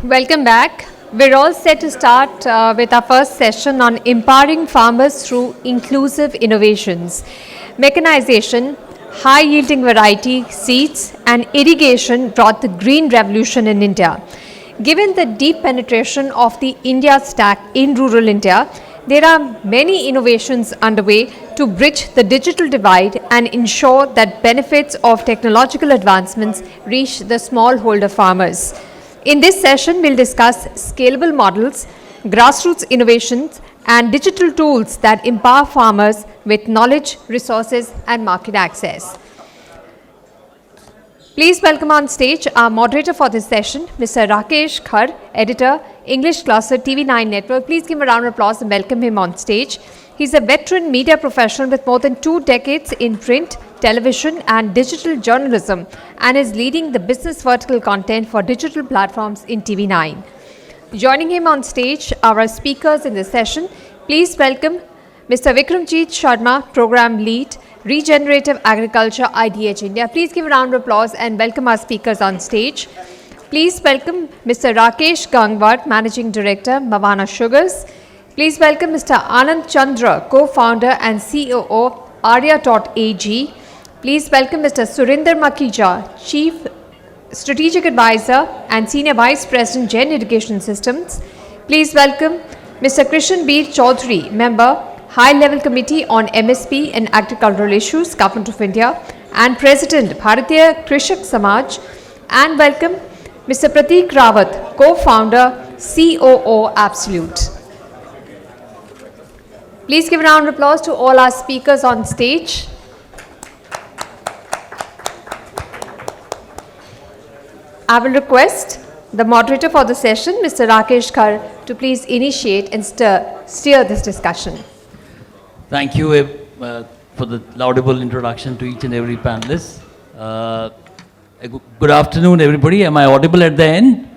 Welcome back. We're all set to start with our first session on empowering farmers through inclusive innovations. Mechanization, high-yielding variety seeds, and irrigation brought the green revolution in India. Given the deep penetration of the India stack in rural India, there are many innovations underway to bridge the digital divide and ensure that benefits of technological advancements reach the smallholder farmers. In this session, we'll discuss scalable models, grassroots innovations, and digital tools that empower farmers with knowledge, resources, and market access. Please welcome on stage our moderator for this session, Mr. Rakesh, Khar, editor, English Cluster, TV9 Network. Please give him a round of applause and welcome him on stage. He's a veteran media professional with more than 2 decades in print, television, and digital journalism, and is leading the business vertical content for digital platforms in TV9. Joining him on stage are our speakers in this session. Please welcome Mr. Vikramjeet Sharma, Program Lead, Regenerative Agriculture, AgriTech India. Please give a round of applause and welcome our speakers on stage. Please welcome Mr. Rakesh Gangwar, Managing Director, Mawana Sugars. Please welcome Mr. Anand Chandra, Co-founder and COO, Arya.ag. Please welcome Mr. Surinder Makhija, Chief Strategic Advisor and Senior Vice President, Jain Irrigation Systems. Please welcome Mr. Krishan Bir Chaudhary, Member, High-Level Committee on MSP and Agricultural Issues, Government of India, and President, Bharatiya Krishak Samaj. And welcome Mr. Prateek Rawat, Co-founder, COO, Absolute. Please give a round of applause to all our speakers on stage. I will request the moderator for the session, Mr. Rakesh Khar, to please initiate and steer this discussion. Thank you for the laudable introduction to each and every panelist. Good afternoon, everybody. Am I audible at the end?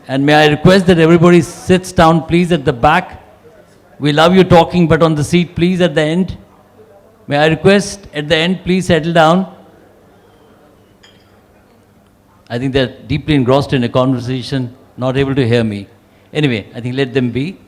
And may I request that everybody sits down, please, at the back. We love you talking, but on the seat, please, at the end. May I request at the end, please settle down. I think they're deeply engrossed in a conversation, not able to hear me. Anyway, I think let them be.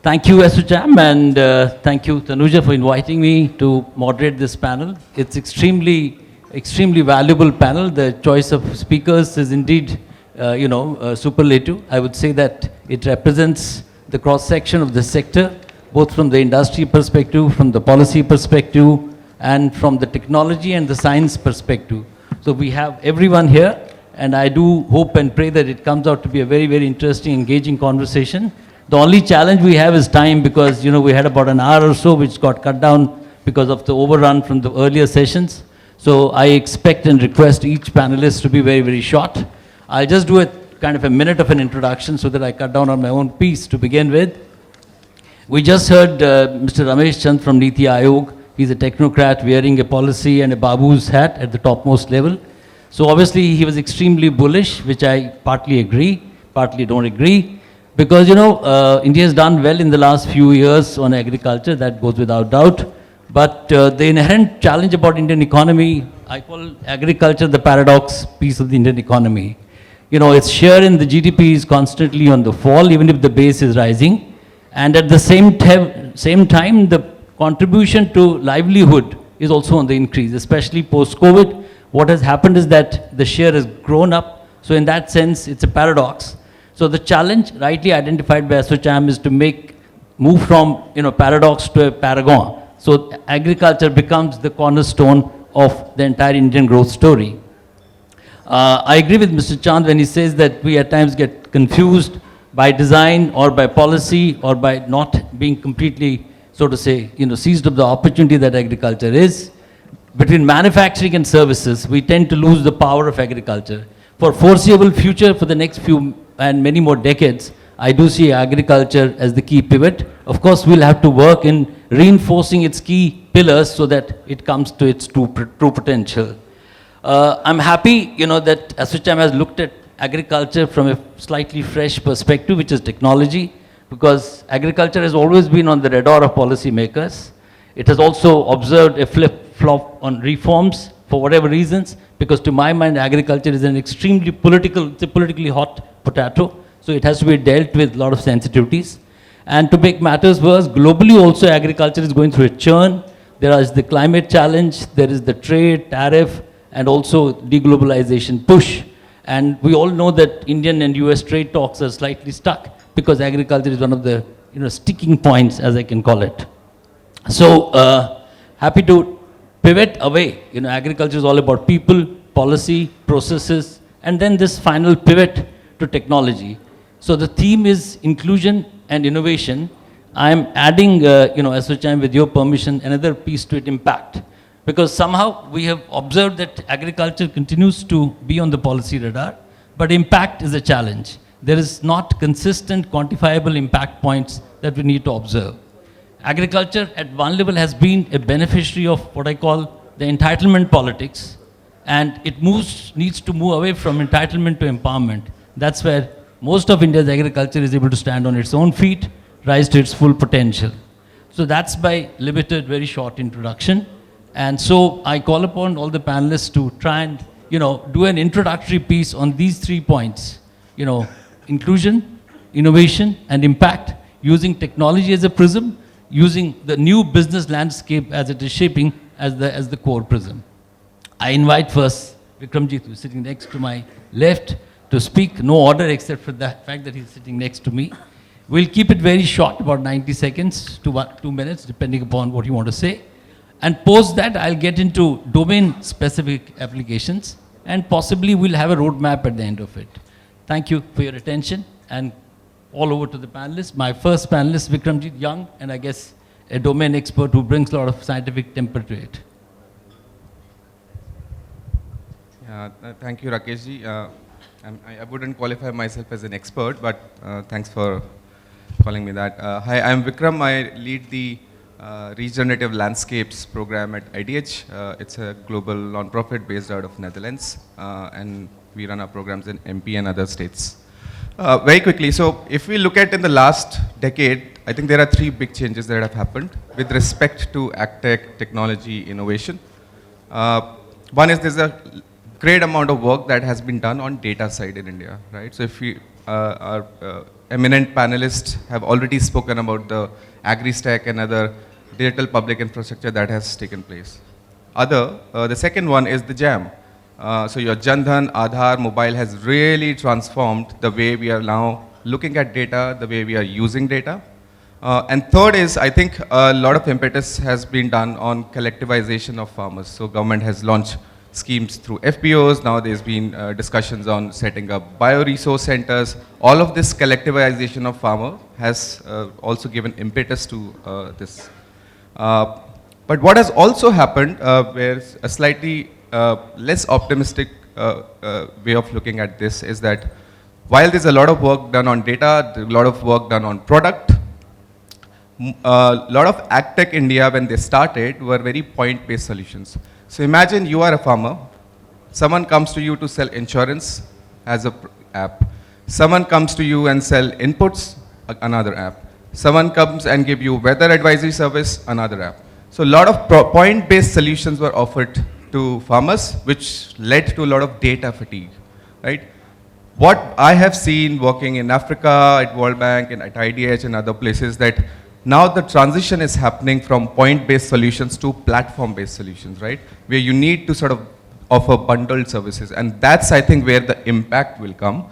Thank you, ASSOCHAM, and thank you, Tanuja, for inviting me to moderate this panel. It's extremely valuable panel. The choice of speakers is indeed, superlative. I would say that it represents the cross-section of the sector, both from the industry perspective, from the policy perspective, and from the technology and the science perspective. So we have everyone here, and I do hope and pray that it comes out to be a very, very interesting, engaging conversation. The only challenge we have is time, because we had about an hour or so which got cut down because of the overrun from the earlier sessions. So I expect and request each panelist to be very, very short. I'll just do a kind of a minute of an introduction so that I cut down on my own piece to begin with. We just heard Mr. Ramesh Chand from Niti Aayog. He's a technocrat wearing a policy and a babu's hat at the topmost level. So obviously he was extremely bullish, which I partly agree, partly don't agree. Because India has done well in the last few years on agriculture, that goes without doubt. But the inherent challenge about Indian economy, I call agriculture the paradox piece of the Indian economy. Its share in the GDP is constantly on the fall, even if the base is rising. And at the same time, the contribution to livelihood is also on the increase, especially post-COVID. What has happened is that the share has grown up. So in that sense, it's a paradox. So the challenge, rightly identified by ASSOCHAM, is to move from paradox to a paragon. So agriculture becomes the cornerstone of the entire Indian growth story. I agree with Mr. Chand when he says that we at times get confused by design or by policy or by not being completely, so to say, seized of the opportunity that agriculture is. Between manufacturing and services, we tend to lose the power of agriculture. For foreseeable future, for the next few and many more decades, I do see agriculture as the key pivot. Of course, we'll have to work in reinforcing its key pillars so that it comes to its true potential. I'm happy, that ASSOCHAM has looked at agriculture from a slightly fresh perspective, which is technology, because agriculture has always been on the radar of policymakers. It has also observed a flip-flop on reforms for whatever reasons, because to my mind, agriculture is an extremely political, it's a politically hot potato, so it has to be dealt with a lot of sensitivities. And to make matters worse, globally also agriculture is going through a churn. There is the climate challenge, there is the trade, tariff, and also deglobalization push. And we all know that Indian and US trade talks are slightly stuck because agriculture is one of the sticking points, as I can call it. So happy to pivot away. Agriculture is all about people, policy, processes, and then this final pivot to technology. So the theme is inclusion and innovation. I am adding, ASSOCHAM, with your permission, another piece to it, impact. Because somehow we have observed that agriculture continues to be on the policy radar, but impact is a challenge. There is not consistent quantifiable impact points that we need to observe. Agriculture at one level has been a beneficiary of what I call the entitlement politics, and it needs to move away from entitlement to empowerment. That's where most of India's agriculture is able to stand on its own feet, rise to its full potential. So that's my limited, very short introduction. And so I call upon all the panelists to try and, do an introductory piece on these 3 points. Inclusion, innovation, and impact, using technology as a prism, using the new business landscape as it is shaping as the core prism. I invite first Vikramjeet, who is sitting next to my left, to speak. No order except for the fact that he's sitting next to me. We'll keep it very short, about 90 seconds to 2 minutes, depending upon what you want to say. And post that, I'll get into domain-specific applications, and possibly we'll have a roadmap at the end of it. Thank you for your attention, and all over to the panelists. My first panelist, Vikramjeet, young, and I guess a domain expert who brings a lot of scientific temper to it. Thank you, Rakesh. I wouldn't qualify myself as an expert, but thanks for calling me that. Hi, I'm Vikram. I lead the Regenerative Landscapes program at AgriTech. It's a global non-profit based out of Netherlands, and we run our programs in MP and other states. Very quickly, so if we look at in the last decade, I think there are 3 big changes that have happened with respect to AgTech, technology, innovation. One is there's a great amount of work that has been done on data side in India, right? So if we, our eminent panelists have already spoken about the AgriTech and other digital public infrastructure that has taken place. The second one is the JAM. So your Jan Dhan, Aadhaar, mobile has really transformed the way we are now looking at data, the way we are using data. And third is, I think a lot of impetus has been done on collectivization of farmers. So government has launched schemes through FPOs. Now there's been discussions on setting up bioresource centers. All of this collectivization of farmer has also given impetus to this. But what has also happened, where a slightly less optimistic way of looking at this is that while there's a lot of work done on data, there's a lot of work done on product, a lot of AgTech India, when they started, were very point-based solutions. So imagine you are a farmer, someone comes to you to sell insurance as an app. Someone comes to you and sell inputs, another app. Someone comes and give you weather advisory service, another app. So a lot of point-based solutions were offered to farmers, which led to a lot of data fatigue, right? What I have seen working in Africa, at World Bank, and at IDH and other places, that now the transition is happening from point-based solutions to platform-based solutions, right? Where you need to sort of offer bundled services. And that's, I think, where the impact will come.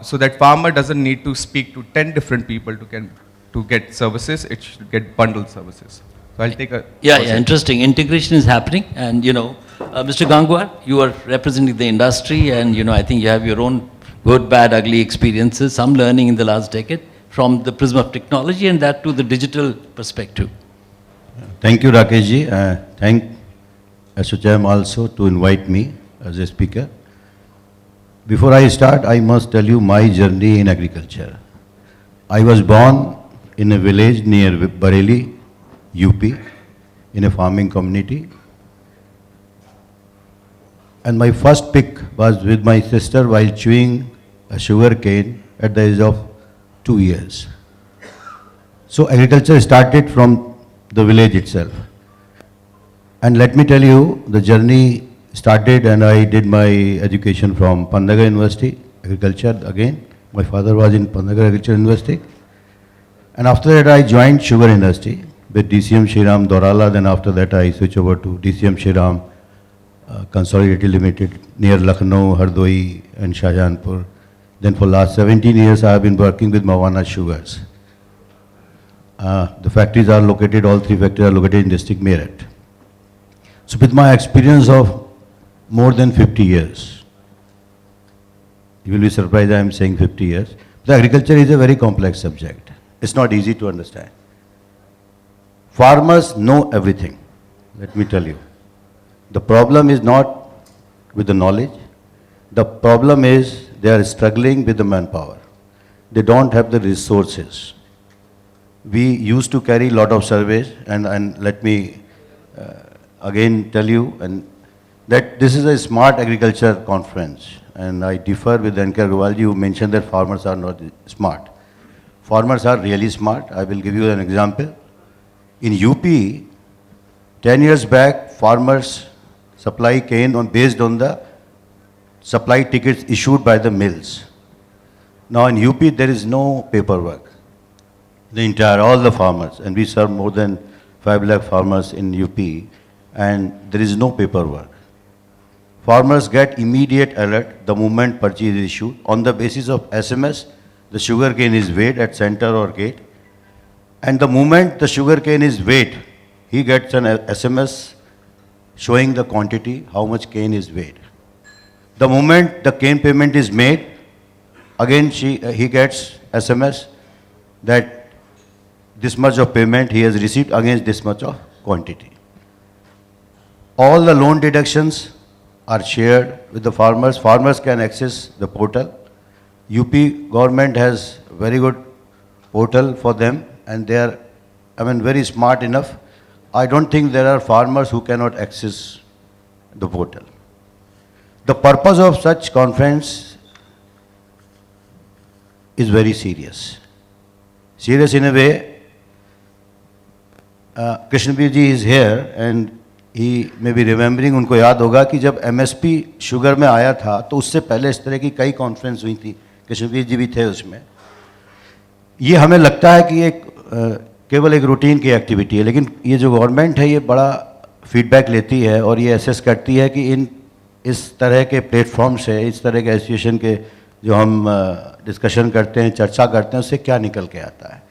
So that farmer doesn't need to speak to 10 different people to get services, it should get bundled services. So I'll take a... Yeah, interesting. Integration is happening. And, Mr. Gangwar, you are representing the industry, and, I think you have your own good, bad, ugly experiences, some learning in the last decade, from the prism of technology and that to the digital perspective. Thank you, Rakesh. Thank ASSOCHAM also to invite me as a speaker. Before I start, I must tell you my journey in agriculture. I was born in a village near Bareilly, UP, in a farming community. And my first pick was with my sister while chewing a sugar cane at the age of 2 years. So agriculture started from the village itself. And let me tell you, the journey started and I did my education from Pandaga University, agriculture again. My father was in Pandaga Agriculture University. And after that I joined sugar industry with DCM Shriram Dorala. Then after that I switched over to DCM Shriram Consolidated Limited near Lucknow, Hardoi and Shahjahanpur. Then for last 17 years I have been working with Mawana Sugars. The factories are located, all three factories are located in district Meerut. So with my experience of more than 50 years, you will be surprised I am saying 50 years. The agriculture is a very complex subject. It's not easy to understand. Farmers know everything, let me tell you. The problem is not with the knowledge. The problem is they are struggling with the manpower. They don't have the resources. We used to carry a lot of surveys and let me again tell you that this is a smart agriculture conference, and I differ with N.K. Agarwal ji who mentioned that farmers are not smart. Farmers are really smart. I will give you an example. In UP, 10 years back, farmers supply cane based on the supply tickets issued by the mills. Now in UP, there is no paperwork. All the farmers, and we serve more than 5 lakh farmers in UP, and there is no paperwork. Farmers get immediate alert the moment purchase is issued. On the basis of SMS, the sugar cane is weighed at center or gate, and the moment the sugar cane is weighed, he gets an SMS showing the quantity, how much cane is weighed. The moment the cane payment is made, again he gets SMS that this much of payment he has received against this much of quantity. All the loan deductions are shared with the farmers. Farmers can access the portal. UP government has very good portal for them, and they are, very smart enough. I don't think there are farmers who cannot access the portal. The purpose of such conference is very serious. Serious in a way. Krishnabir ji is here and he may be remembering, उनको याद होगा कि जब MSP sugar में आया था तो उससे पहले इस तरह की कई कॉन्फ्रेंस हुई थी, कृष्णबीर जी भी थे उसमें. ये हमें लगता है कि एक केवल एक रूटीन की एक्टिविटी है, लेकिन ये जो गवर्नमेंट है ये बड़ा फीडबैक लेती है और ये असेस करती है कि इस तरह के प्लेटफॉर्म से, इस तरह के एसोसिएशन के जो हम डिस्कशन करते हैं, चर्चा करते हैं, उससे क्या निकल के आता है.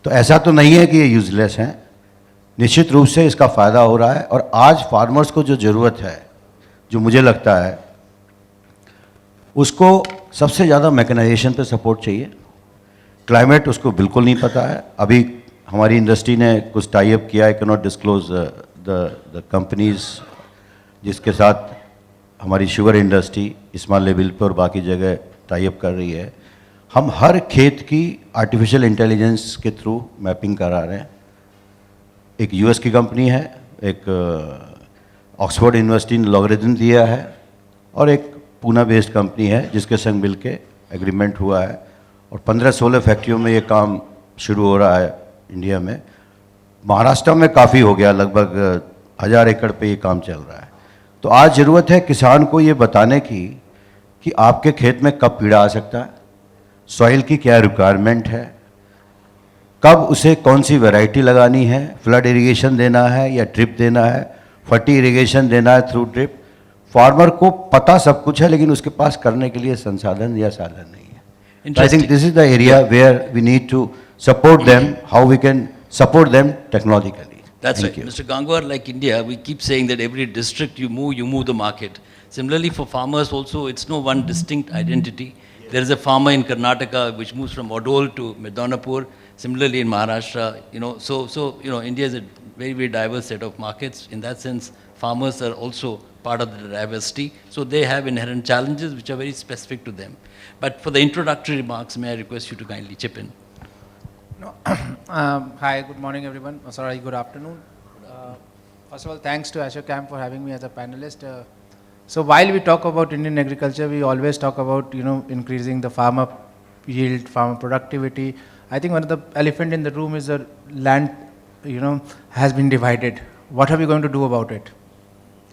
तो ऐसा तो नहीं है कि ये यूजलेस हैं, निश्चित रूप से इसका फ़ायदा हो रहा है. और आज फार्मर्स को जो ज़रूरत है, जो मुझे लगता है, उसको सबसे ज़्यादा मैकेनाइजेशन पे सपोर्ट चाहिए. क्लाइमेट उसको बिल्कुल नहीं पता है. अभी हमारी इंडस्ट्री ने कुछ टाई अप किया है, can not disclose the companies जिसके साथ हमारी शुगर इंडस्ट्री स्मॉल लेवल पर और बाकी जगह टाई अप कर रही है. हम हर खेत की आर्टिफिशियल इंटेलिजेंस के थ्रू मैपिंग करा रहे हैं. एक यूएस की कंपनी है, एक ऑक्सफोर्ड यूनिवर्सिटी ने लॉगरिथम दिया है, और एक पूना बेस्ड कंपनी है जिसके संग मिल के एग्रीमेंट हुआ है. और 15-16 फैक्ट्रियों में ये काम शुरू हो रहा है इंडिया में. महाराष्ट्र में काफ़ी हो गया, लगभग 1000 एकड़ पे ये काम चल रहा है. तो आज ज़रूरत है किसान को ये बताने की कि आपके खेत में कब कीड़ा आ सकता है, सॉइल की क्या रिक्वायरमेंट है, कब उसे कौन सी वैरायटी लगानी है, फ्लड इरिगेशन देना है या ड्रिप देना है, फटी इरिगेशन देना है थ्रू ड्रिप. फार्मर को पता सब कुछ है, लेकिन उसके पास करने के लिए संसाधन या साधन नहीं है. I think this is the area where we need to support them, how we can support them technologically. That's right. Mr. Gangwar, like India, we keep saying that every district you move the market. Similarly, for farmers also, it's no one distinct identity. There is a farmer in Karnataka which moves from Odol to Medonapur. Similarly, in Maharashtra, India is a very, very diverse set of markets. In that sense, farmers are also part of the diversity. So they have inherent challenges which are very specific to them. But for the introductory remarks, may I request you to kindly chip in? No. Hi, good morning, everyone. Sorry, good afternoon. First of all, thanks to ASSOCHAM for having me as a panelist. So while we talk about Indian agriculture, we always talk about increasing the farmer yield, farmer productivity. I think one of the elephant in the room is the land, has been divided. What are we going to do about it?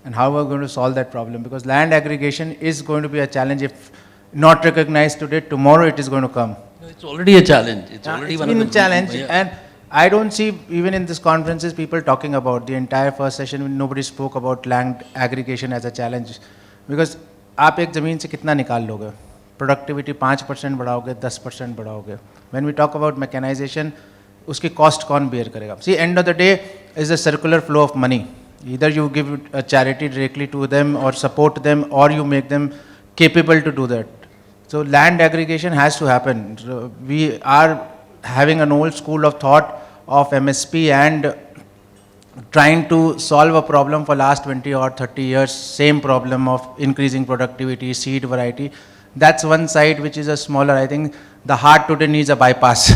and how we're going to solve that problem, because land aggregation is going to be a challenge. If not recognized today, tomorrow it is going to come. It's already a challenge. It's already It's one been of a the challenge, yeah. and I don't see even in this conferences people talking about the entire first session. Nobody spoke about land aggregation as a challenge, because आप एक ज़मीन से कितना निकाल लोगे? Productivity 5% बढ़ाओगे, 10% बढ़ाओगे. When we talk about mechanization, उसकी cost कौन bear करेगा? See, end of the day is a circular flow of money. Either you give a charity directly to them or support them, or you make them capable to do that. So land aggregation has to happen. So we are having an old school of thought of MSP and trying to solve a problem for last 20 or 30 years, same problem of increasing productivity, seed variety. That's one side which is a smaller. I think the heart today needs a bypass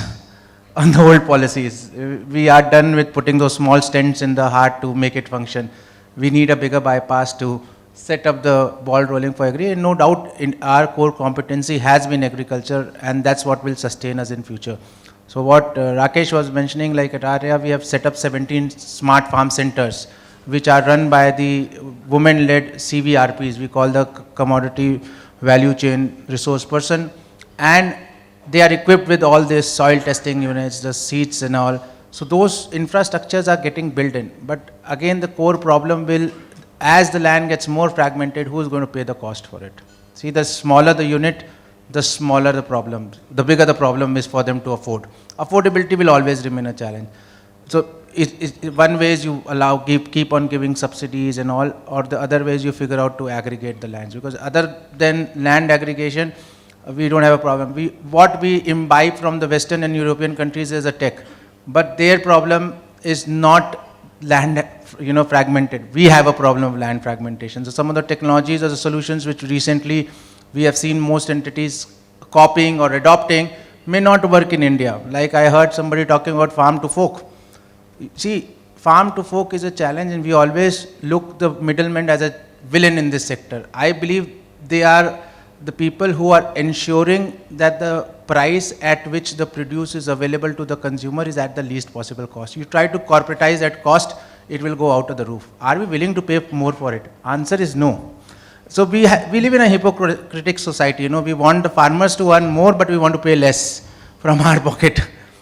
on the old policies. We are done with putting those small stents in the heart to make it function. We need a bigger bypass to set up the ball rolling for agri. And no doubt in our core competency has been agriculture, and that's what will sustain us in future. So what Rakesh was mentioning, like at Arya, we have set up 17 smart farm centers, which are run by the women-led CVRPs. We call the commodity value chain resource person, and they are equipped with all this soil testing units, the seeds and all. So those infrastructures are getting built in. But again, the core problem will, as the land gets more fragmented, who is going to pay the cost for it? See, the smaller the unit, the smaller the problem. The bigger the problem is for them to afford. Affordability will always remain a challenge. So one way is you keep on giving subsidies and all, or the other way is you figure out to aggregate the lands. Because other than land aggregation, we don't have a problem. What we imbibe from the Western and European countries is a tech, but their problem is not land, fragmented. We have a problem of land fragmentation. So some of the technologies or the solutions which recently we have seen most entities copying or adopting may not work in India. Like I heard somebody talking about farm to fork. See, farm to fork is a challenge, and we always look the middleman as a villain in this sector. I believe they are the people who are ensuring that the price at which the produce is available to the consumer is at the least possible cost. You try to corporatize that cost, it will go out of the roof. Are we willing to pay more for it? Answer is no. So we live in a hypocritic society. We want the farmers to earn more, but we want to pay less from our pocket.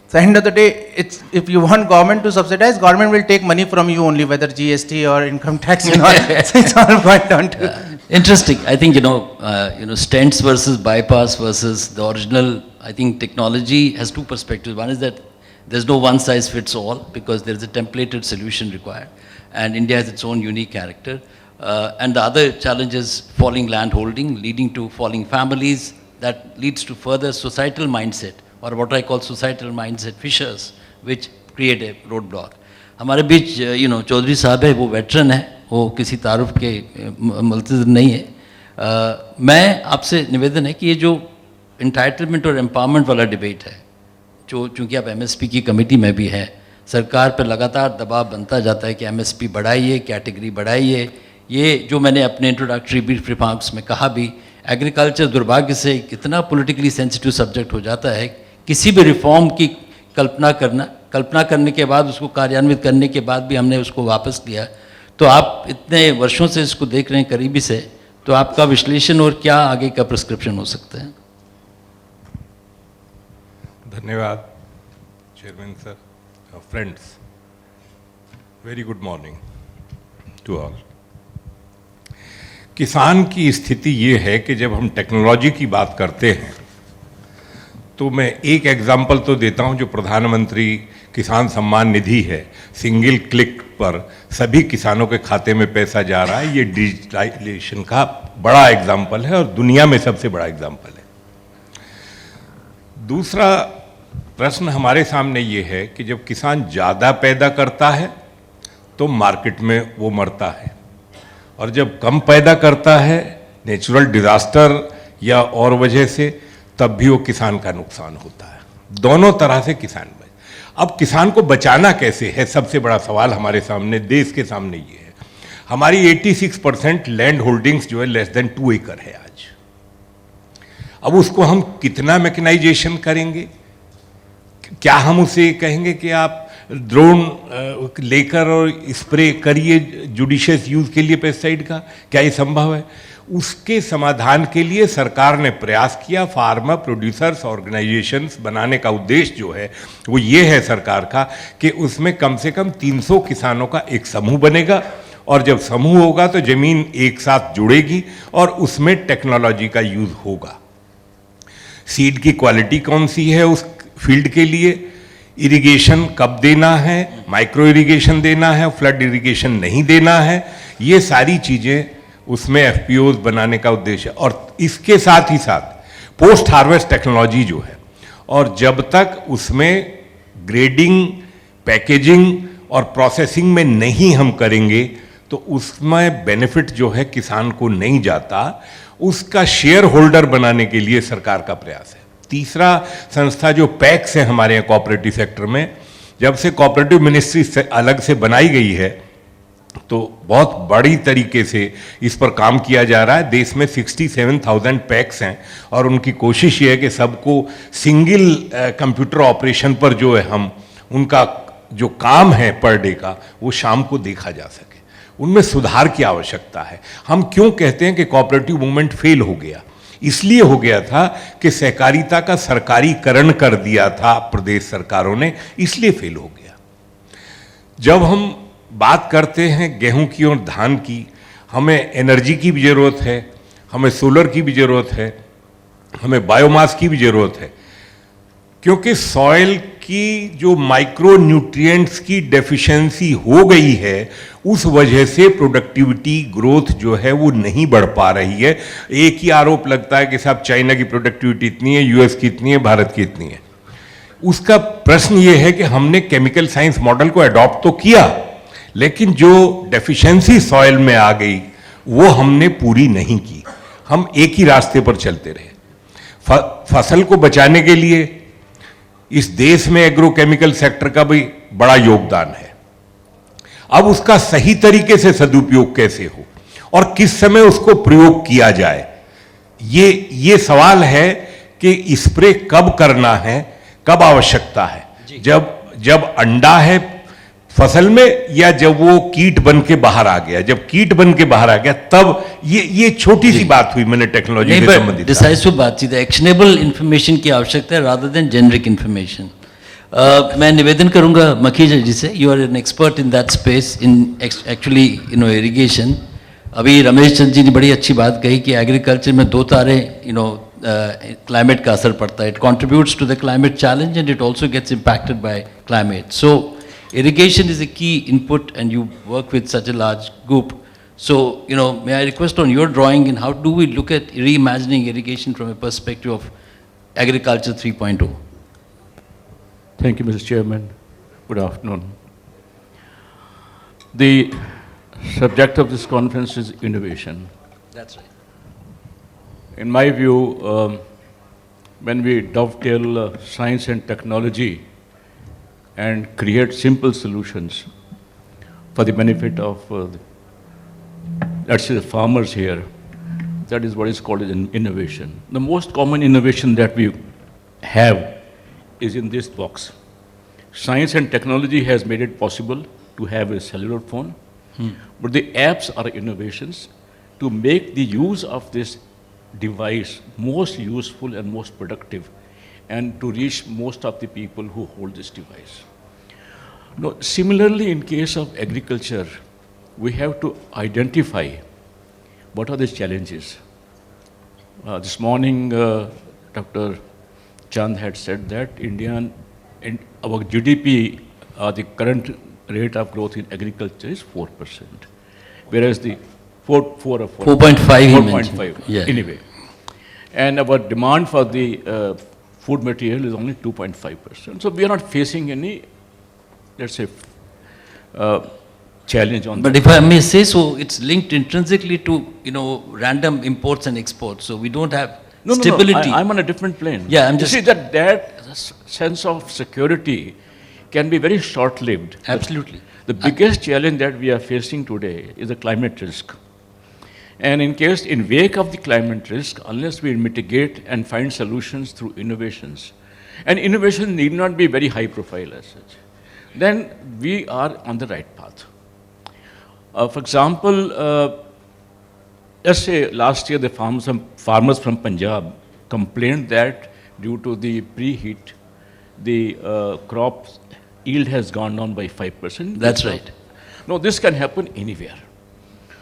So end of the day, if you want government to subsidize, government will take money from you only, whether GST or income tax and all. So it's all boiled down to. Interesting. I think, stents versus bypass versus the original, I think technology has two perspectives. One is that there's no one size fits all, because there's a templated solution required. And India has its own unique character. And the other challenge is falling land holding, leading to falling families. That leads to further societal mindset, or what I call societal mindset fissures, which create a roadblock. हमारे बीच चौधरी साहब है, वो veteran है, वो किसी तारुफ के मुल्तज़िर नहीं है. मैं आपसे निवेदन है कि ये जो इंटाइटलमेंट और एम्पावरमेंट वाला डिबेट है, जो चूँकि आप एमएसपी की कमेटी में भी है, सरकार पर लगातार दबाव बनता जाता है कि एमएसपी बढ़ाइए, कैटेगरी बढ़ाइए. ये जो मैंने अपने इंट्रोडक्टरी ब्रीफ रिमार्क्स में कहा भी, एग्रीकल्चर दुर्भाग्य से कितना पॉलिटिकली सेंसिटिव सब्जेक्ट हो जाता है. किसी भी रिफॉर्म की कल्पना करने के बाद, उसको कार्यान्वित करने के बाद भी हमने उसको वापस लिया. तो आप इतने वर्षों से इसको देख रहे हैं करीबी से, तो आपका विश्लेषण और क्या आगे का प्रिस्क्रिप्शन हो सकता है? धन्यवाद chairman sir. Friends, very good morning to all. किसान की स्थिति ये है कि जब हम टेक्नोलॉजी की बात करते हैं, तो मैं एक एग्जाम्पल तो देता हूं, जो प्रधानमंत्री किसान सम्मान निधि है, सिंगल क्लिक पर सभी किसानों के खाते में पैसा जा रहा है. ये डिजिटलाइजेशन का बड़ा एग्जाम्पल है और दुनिया में सबसे बड़ा एग्जाम्पल है. दूसरा प्रश्न हमारे सामने ये है कि जब किसान ज़्यादा पैदा करता है तो मार्केट में वो मरता है, और जब कम पैदा करता है नेचुरल डिजास्टर या और वजह से, तब भी वो किसान का नुकसान होता है. दोनों तरह से किसान अब किसान को बचाना कैसे है, सबसे बड़ा सवाल हमारे सामने, देश के सामने ये है. हमारी 86% लैंड होल्डिंग्स जो है लेस देन 2 एकड़ है आज. अब उसको हम कितना मैकेनाइजेशन करेंगे? क्या हम उसे कहेंगे कि आप ड्रोन लेकर और स्प्रे करिए जुडिशियस यूज़ के लिए पेस्टिसाइड का, क्या ये संभव है? उसके समाधान के लिए सरकार ने प्रयास किया। फार्मर प्रोड्यूसर्स ऑर्गेनाइजेशंस बनाने का उद्देश्य जो है वो ये है सरकार का कि उसमें कम से कम 300 किसानों का एक समूह बनेगा, और जब समूह होगा तो ज़मीन एक साथ जुड़ेगी और उसमें टेक्नोलॉजी का यूज़ होगा। सीड की क्वालिटी कौन सी है उस फील्ड के लिए, इरिगेशन कब देना है, माइक्रो इरिगेशन देना है, फ्लड इरिगेशन नहीं देना है, ये सारी चीज़ें उसमें एफपीओज बनाने का उद्देश्य है। और इसके साथ ही साथ पोस्ट हार्वेस्ट टेक्नोलॉजी जो है, और जब तक उसमें ग्रेडिंग, पैकेजिंग और प्रोसेसिंग में नहीं हम करेंगे तो उसमें बेनिफिट जो है किसान को नहीं जाता, उसका शेयर होल्डर बनाने के लिए सरकार का प्रयास है। तीसरा संस्था जो पैक्स है हमारे यहाँ कोऑपरेटिव सेक्टर में, जब से कोऑपरेटिव मिनिस्ट्री से अलग से बनाई गई है तो बहुत बड़ी तरीके से इस पर काम किया जा रहा है। देश में 67,000 पैक्स हैं और उनकी कोशिश ये है कि सबको सिंगल कंप्यूटर ऑपरेशन पर जो है हम उनका जो काम है पर डे का वो शाम को देखा जा सके। उनमें सुधार की आवश्यकता है। हम क्यों कहते हैं कि कोऑपरेटिव मूवमेंट फेल हो गया? इसलिए हो गया था कि सहकारिता का सरकारीकरण कर दिया था प्रदेश सरकारों ने, इसलिए फेल हो गया। जब हम बात करते हैं गेहूं की और धान की, हमें एनर्जी की भी ज़रूरत है, हमें सोलर की भी ज़रूरत है, हमें बायोमास की भी ज़रूरत है, क्योंकि सॉइल की जो माइक्रो न्यूट्रिएंट्स की डेफिशिएंसी हो गई है उस वजह से प्रोडक्टिविटी ग्रोथ जो है वो नहीं बढ़ पा रही है। एक ही आरोप लगता है कि साहब चाइना की प्रोडक्टिविटी इतनी है, यूएस की इतनी है, भारत की इतनी है। उसका प्रश्न ये है कि हमने केमिकल साइंस मॉडल को अडॉप्ट तो किया, लेकिन जो डेफिशिएंसी सॉइल में आ गई वो हमने पूरी नहीं की। हम एक ही रास्ते पर चलते रहे। फसल को बचाने के लिए इस देश में एग्रोकेमिकल सेक्टर का भी बड़ा योगदान है। अब उसका सही तरीके से सदुपयोग कैसे हो और किस समय उसको प्रयोग किया जाए, ये सवाल है कि स्प्रे कब करना है, कब आवश्यकता है, जब अंडा है फसल में या जब वो कीट बन के बाहर आ गया। जब कीट बन के बाहर आ गया तब ये छोटी सी बात हुई मैंने टेक्नोलॉजी से संबंधित डिसाइसिव बातचीत है, एक्शनेबल इंफॉर्मेशन की आवश्यकता है रादर देन जेनरिक इंफॉर्मेशन। मैं निवेदन करूंगा मखीजा जी से, you are an expert in that space in actually irrigation. अभी रमेश चंद्र जी ने बड़ी अच्छी बात कही कि एग्रीकल्चर में दो तारे क्लाइमेट का असर पड़ता है। It contributes to the climate challenge and it also gets impacted by climate. So irrigation is a key input and you work with such a large group. So, may I request on your drawing and how do we look at reimagining irrigation from a perspective of agriculture 3.0? Thank you, Mr. Chairman. Good afternoon. The subject of this conference is innovation. That's right. In my view, when we dovetail science and technology and create simple solutions for the benefit of, let's say, the farmers here, that is what is called an innovation. The most common innovation that we have is in this box. Science and technology has made it possible to have a cellular phone, but the apps are innovations to make the use of this device most useful and most productive, and to reach most of the people who hold this device. Now, similarly, in case of agriculture, we have to identify what are the challenges. This morning, Dr. Chand had said that our GDP, the current rate of growth in agriculture is 4%, whereas the 4.5 yeah. Anyway. And our demand for the food material is only 2.5%. So we are not facing any, let's say, challenge on but that. If I may say so, it's linked intrinsically to random imports and exports. So we don't have stability. No, I'm on a different plane. Yeah, I'm just. You see that sense of security can be very short-lived. Absolutely. The biggest challenge that we are facing today is the climate risk. And in wake of the climate risk, unless we mitigate and find solutions through innovations, and innovation need not be very high profile as such. then we are on the right path. For example, let's say last year the farmers from Punjab complained that due to the preheat, the crop yield has gone down by 5%. That's right. No, this can happen anywhere.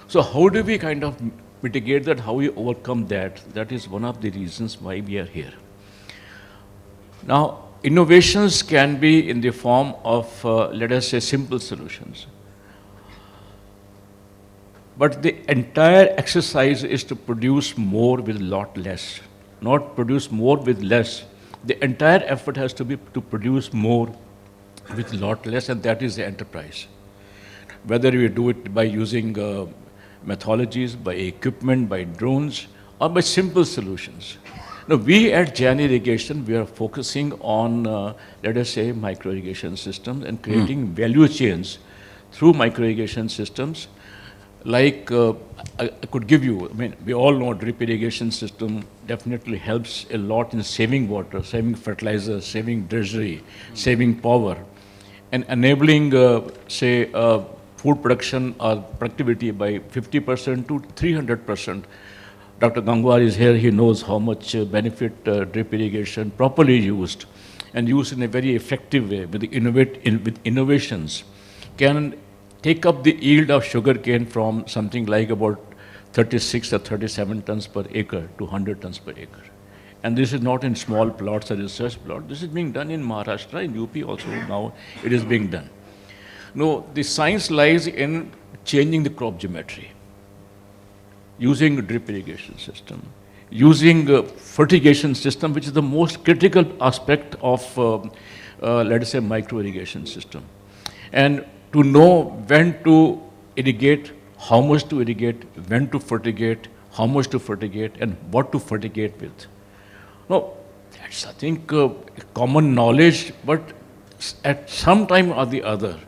So how do we kind of mitigate that, how we overcome that? That is one of the reasons why we are here. Now, innovations can be in the form of, let us say, simple solutions. But the entire exercise is to produce more with lot less, not produce more with less. The entire effort has to be to produce more with lot less, and that is the enterprise. Whether we do it by using methodologies, by equipment, by drones, or by simple solutions. Now, we at Jain Irrigation, we are focusing on, let us say, micro-irrigation systems and creating value chains through micro-irrigation systems. Like, I could give you, I mean, we all know drip irrigation system definitely helps a lot in saving water, saving fertilizer, saving treasury, saving power, and enabling, say, food production or productivity by 50% to 300%. Dr. Gangwar is here, he knows how much benefit drip irrigation properly used and used in a very effective way with, with innovations can take up the yield of sugarcane from something like about 36 or 37 tons per acre to 100 tons per acre. And this is not in small plots or research plots. This is being done in Maharashtra, in UP also now it is being done. No, the science lies in changing the crop geometry, using a drip irrigation system, using a fertigation system, which is the most critical aspect of, let us say, micro irrigation system. And to know when to irrigate, how much to irrigate, when to fertigate, how much to fertigate, and what to fertigate with. No, that's, I think, common knowledge, but at some time or the other,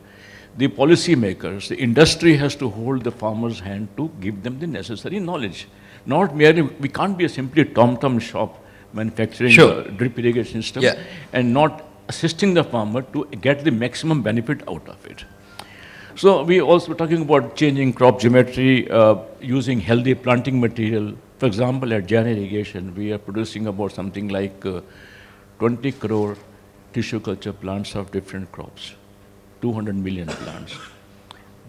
the policy makers, the industry has to hold the farmer's hand to give them the necessary knowledge. Not merely, we can't be a simply tom-tom shop manufacturing a drip irrigation system and not assisting the farmer to get the maximum benefit out of it. So we also talking about changing crop geometry, using healthy planting material. For example, at Jain Irrigation, we are producing about something like 20 crore tissue culture plants of different crops, 200 million plants.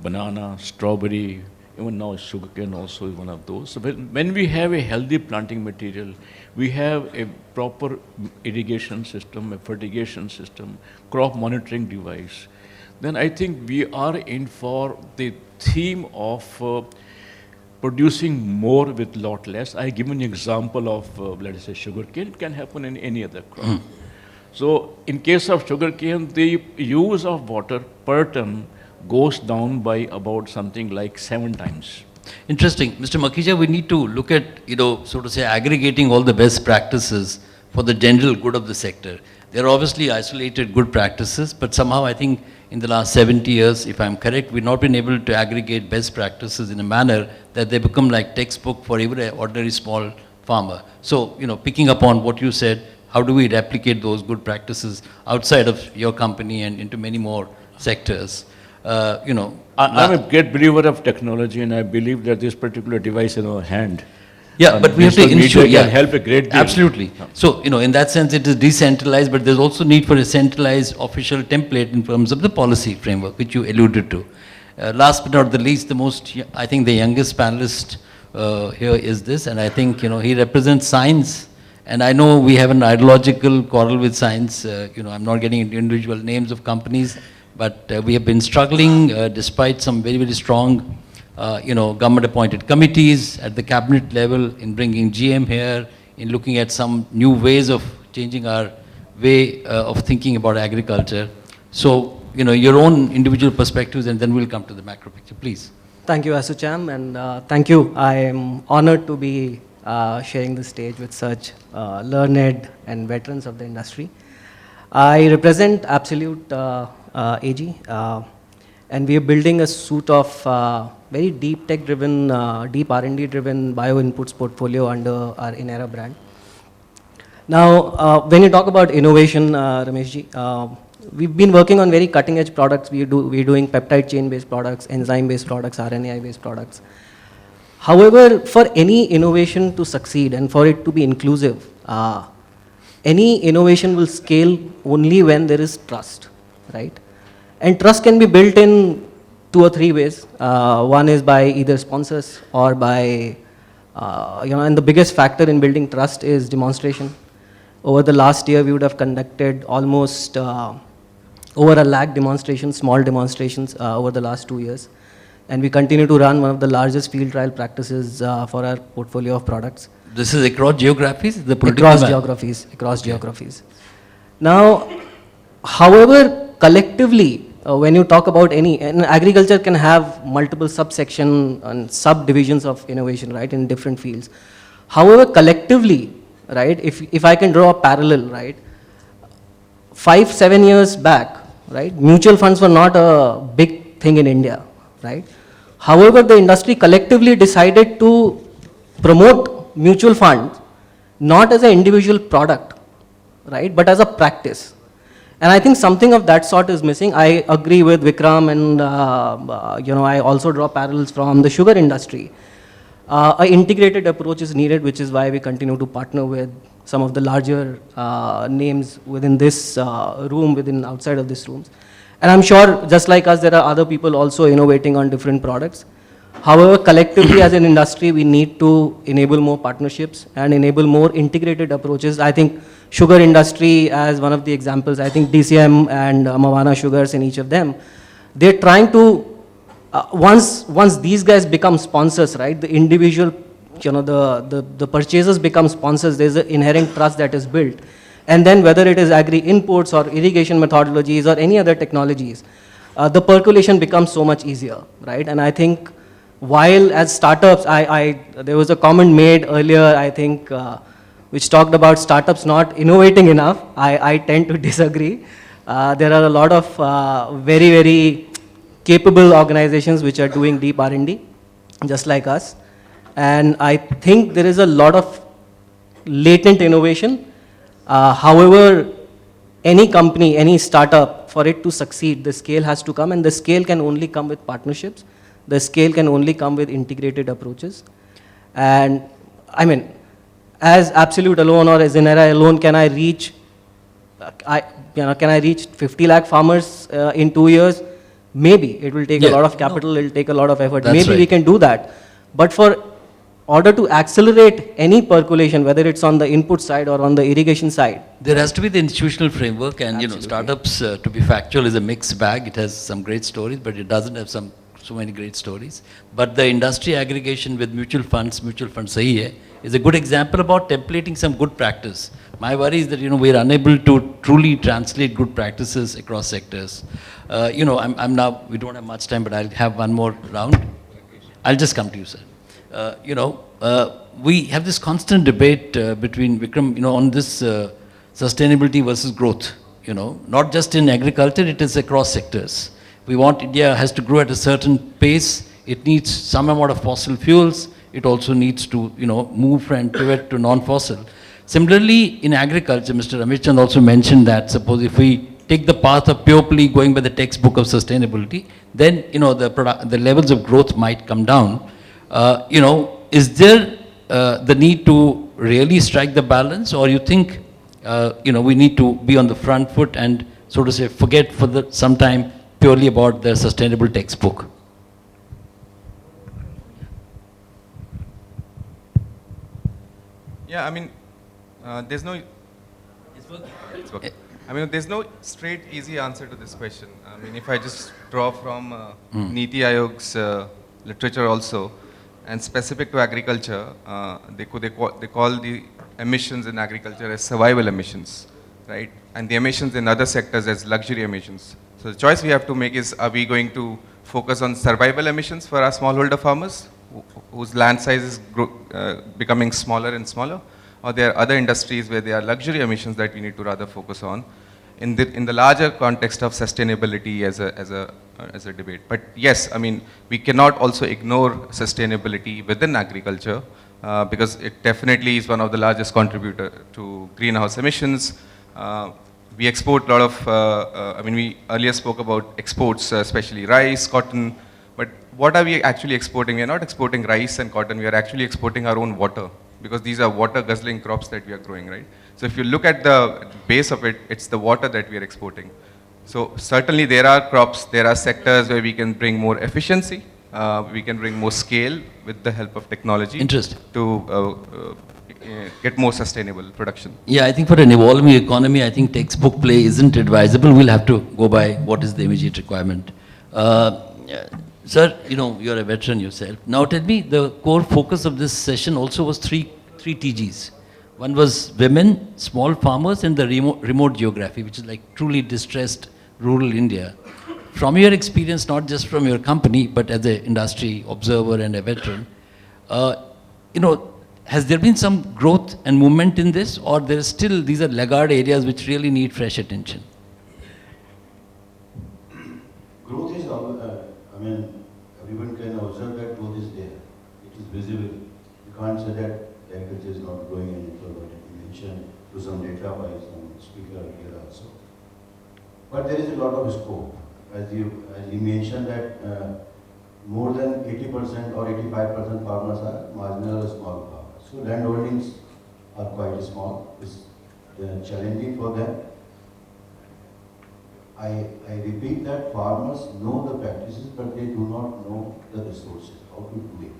Banana, strawberry, even now sugarcane also is one of those. So when we have a healthy planting material, we have a proper irrigation system, a fertigation system, crop monitoring device, then I think we are in for the theme of producing more with lot less. I give an example of, let us say, sugarcane. It can happen in any other crop. So in case of sugarcane, the use of water per ton goes down by about something like 7 times. Interesting. Mr. Makhija, we need to look at, so to say, aggregating all the best practices for the general good of the sector. There are obviously isolated good practices, but somehow I think in the last 70 years, if I'm correct, we've not been able to aggregate best practices in a manner that they become like textbook for every ordinary small farmer. So, picking up on what you said, how do we replicate those good practices outside of your company and into many more sectors? I'm a great believer of technology, and I believe that this particular device in our hand, but we have to ensure, can help a great deal. Absolutely. So, in that sense, it is decentralized, but there's also need for a centralized official template in terms of the policy framework, which you alluded to. Last but not the least, I think the youngest panelist here is this, and I think, he represents science. And I know we have an ideological quarrel with science. I'm not getting into individual names of companies, but we have been struggling despite some very, very strong, government-appointed committees at the cabinet level in bringing GM here, in looking at some new ways of changing our way of thinking about agriculture. So, your own individual perspectives, and then we'll come to the macro picture, please. Thank you, ASSOCHAM, and thank you. I am honored to be sharing the stage with such learned and veterans of the industry. I represent AgriTech, and we are building a suite of very deep tech-driven, deep R&D-driven bio-inputs portfolio under our Inera brand. Now, when you talk about innovation, Rameshji, we've been working on very cutting edge products. We're doing peptide chain based products, enzyme based products, RNAi based products. However, for any innovation to succeed and for it to be inclusive, any innovation will scale only when there is trust, right? And trust can be built in 2 or 3 ways. One is by either sponsors or by, and the biggest factor in building trust is demonstration. Over the last year, we would have conducted almost over 1 lakh demonstrations, small demonstrations over the last 2 years. And we continue to run one of the largest field trial practices for our portfolio of products. This is across geographies? The Across geographies. Now, however, collectively, when you talk about and agriculture can have multiple subsection and subdivisions of innovation, right, in different fields. However, collectively, right, if I can draw a parallel, right, 5-7 years back, right, mutual funds were not a big thing in India, right. However, the industry collectively decided to promote mutual funds not as an individual product, right, but as a practice. And I think something of that sort is missing. I agree with Vikram, and I also draw parallels from the sugar industry. An integrated approach is needed, which is why we continue to partner with some of the larger names within this room, outside of this room. And I'm sure, just like us, there are other people also innovating on different products. However, collectively as an industry, we need to enable more partnerships and enable more integrated approaches. I think sugar industry, as one of the examples, I think DCM and Mawana Sugars in each of them, they're trying to, once these guys become sponsors, right, the individual, the purchasers become sponsors, there's an inherent trust that is built. And then whether it is agri inputs or irrigation methodologies or any other technologies, the percolation becomes so much easier, right? And I think while as startups, there was a comment made earlier, I think, which talked about startups not innovating enough. I tend to disagree. There are a lot of very, very capable organizations which are doing deep R&D, just like us. And I think there is a lot of latent innovation. However, any company, any startup, for it to succeed, the scale has to come, and the scale can only come with partnerships. The scale can only come with integrated approaches. And I mean, as Absolute alone or as Zenera alone, can I reach 50 lakh farmers in 2 years? Maybe. It will take a lot of capital, it will take a lot of effort. Maybe we can do that. But for order to accelerate any percolation, whether it's on the input side or on the irrigation side, there has to be the institutional framework, and startups, to be factual, is a mixed bag. It has some great stories, but it doesn't have so many great stories. But the industry aggregation with mutual funds sahi hai, is a good example about templating some good practice. My worry is that we are unable to truly translate good practices across sectors. I'm now, we don't have much time, but I'll have one more round. I'll just come to you, sir. We have this constant debate between Vikram, on this sustainability versus growth. Not just in agriculture, it is across sectors. We want India has to grow at a certain pace. It needs some amount of fossil fuels. It also needs to, move and pivot to non-fossil. Similarly, in agriculture, Mr. Rameshchand also mentioned that suppose if we take the path of purely going by the textbook of sustainability, then, the levels of growth might come down. Is there the need to really strike the balance, or you think, we need to be on the front foot and, so to say, forget for some time purely about the sustainable textbook? Yeah, I mean, there's no... It's working. I mean, there's no straight, easy answer to this question. I mean, if I just draw from Niti Ayog's literature also, and specific to agriculture, they call the emissions in agriculture as survival emissions, right? And the emissions in other sectors as luxury emissions. So the choice we have to make is, are we going to focus on survival emissions for our smallholder farmers, whose land size is becoming smaller and smaller, or there are other industries where there are luxury emissions that we need to rather focus on in the larger context of sustainability as a debate. But yes, I mean, we cannot also ignore sustainability within agriculture because it definitely is one of the largest contributor to greenhouse emissions. we export a lot of, I mean, we earlier spoke about exports, especially rice, cotton, but what are we actually exporting? We are not exporting rice and cotton, we are actually exporting our own water, because these are water guzzling crops that we are growing, right? So if you look at the base of it, it's the water that we are exporting. So certainly there are crops, there are sectors where we can bring more efficiency, we can bring more scale with the help of technology. Interesting. To get more sustainable production. Yeah, I think for an evolving economy, I think textbook play isn't advisable. We'll have to go by what is the immediate requirement. Sir, you know, you're a veteran yourself. Now tell me, the core focus of this session also was three TGs. One was women, small farmers, and the remote geography, which is like truly distressed rural India. From your experience, not just from your company, but as an industry observer and a veteran, you know, has there been some growth and movement in this, or there is still, these are laggard areas which really need fresh attention? Growth is, I mean, everyone can observe that growth is there. It is visible. You can't say that agriculture is not growing any further. You mentioned to some data by some speaker here also. But there is a lot of scope. As you mentioned that more than 80% or 85% farmers are marginal or small farmers. So land holdings are quite small. It's challenging for them. I repeat that farmers know the practices, but they do not know the resources, how to do it.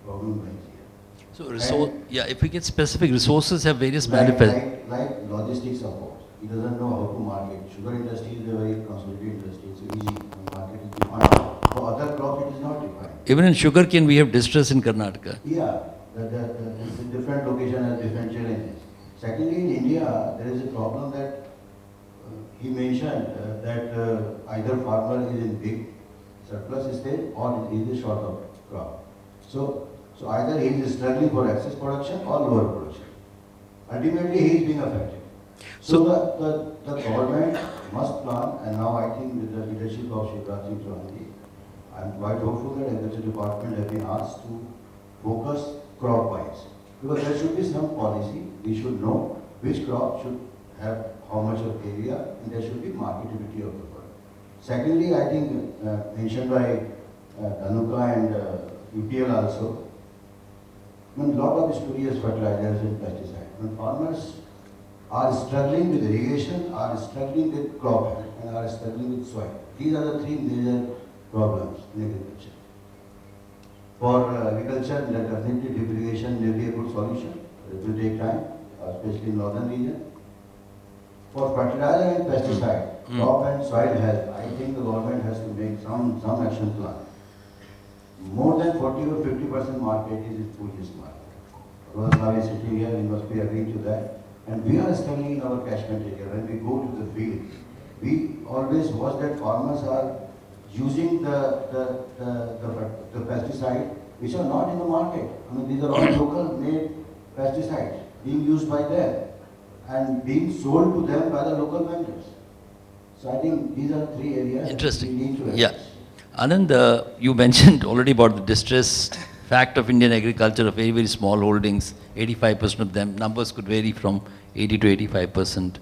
Problem lies here. So, yeah, if we get specific, resources have various like logistics support. He doesn't know how to market. Sugar industry is a very consolidated industry. It's easy. Market is defined. For other crops, it is not defined. Even in sugarcane, we have distress in Karnataka. Yeah, it's a different location has different challenges. Secondly, in India, there is a problem that he mentioned that either farmer is in big surplus state or he is short of crop. So either he is struggling for excess production or lower production. Ultimately, he is being affected. So the government must plan, and now I think with the leadership of Shivraj Singh Chouhan, I am quite hopeful that Agriculture Department has been asked to focus crop-wise. Because there should be some policy. We should know which crop should have how much of area, and there should be marketability of the product. Secondly, I think mentioned by Dhanuka and UPL also, when a lot of spurious fertilizers and pesticides, when farmers are struggling with irrigation, are struggling with crop health, and are struggling with soil. These are the three major problems in agriculture. For agriculture, definitely drip irrigation may be a good solution. It will take time, especially in northern region. For fertilizer and pesticide, crop and soil health, I think the government has to make some action plan. More than 40 or 50% market is foolish market. Because now we are sitting here, we must be agreeing to that. And we are studying in our catchment area. When we go to the field, we always watch that farmers are using the pesticide which are not in the market. I mean, these are all local made pesticides being used by them and being sold to them by the local vendors. So I think these are three areas. Interesting. We need to address. Yeah. Anand, you mentioned already about the distressed fact of Indian agriculture of very, very small holdings, 85% of them. Numbers could vary from 80 to 85%.